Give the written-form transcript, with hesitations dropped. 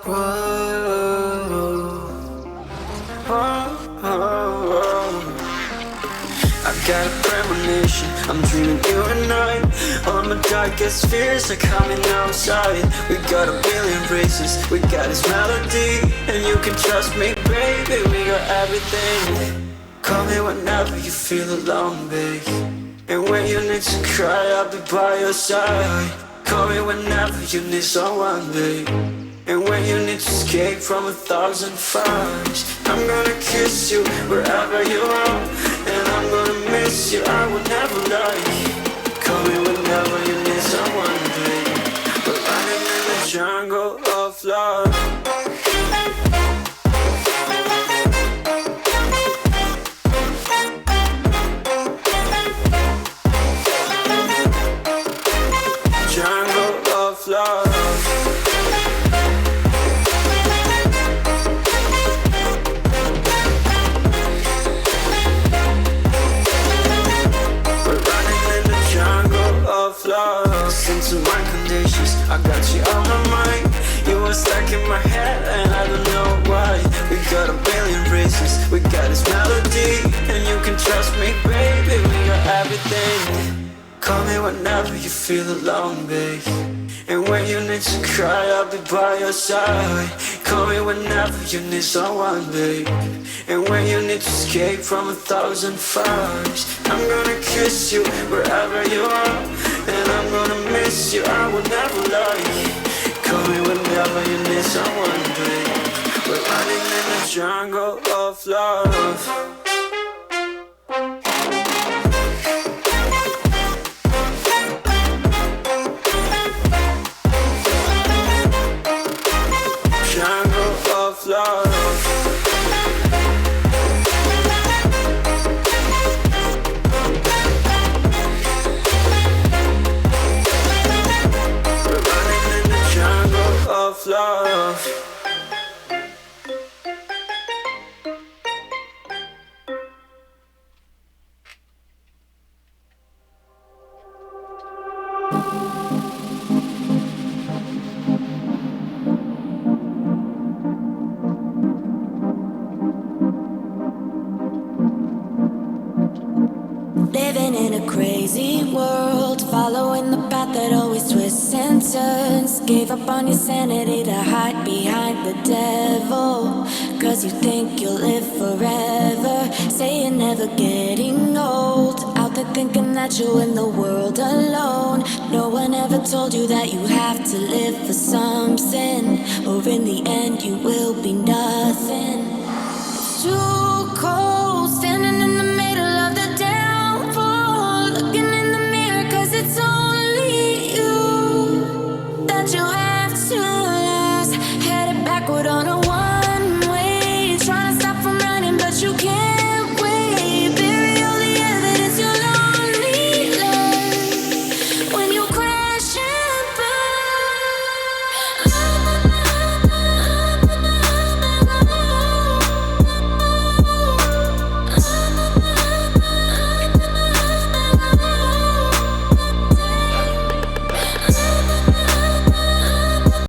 Whoa, I got a premonition, I'm dreaming you and I. All my darkest fears are coming outside. We got a billion races, we got this melody. And you can trust me, baby, we got everything. Call me whenever you feel alone, babe. And when you need to cry, I'll be by your side. Call me whenever you need someone, babe. And when you need to escape from 1,000 fires, I'm gonna kiss you wherever you are. And I'm gonna miss you, I will never lie. Call me whenever you need someone, babe. We're running in the jungle of love. Jungle of love. Listen to my conditions, I got you on my mind. You were stuck in my head and I don't know why. We got a billion reasons, we got this melody. And you can trust me, baby, we got everything. Call me whenever you feel alone, babe. And when you need to cry, I'll be by your side. Call me whenever you need someone, babe. And when you need to escape from 1,000 fires, I'm gonna kiss you wherever you are. And I'm gonna miss you, I will never lie. Call me whenever you need someone, babe. We're running in the jungle of love. Love. We're running in the jungle of love. Living in a crazy world, following the path that always twists and turns. Gave up on your sanity to hide behind the devil, 'cause you think you'll live forever. Say you're never getting old, out there thinking that you're in the world alone. No one ever told you that you have to live for something, or in the end you will be nothing. It's true.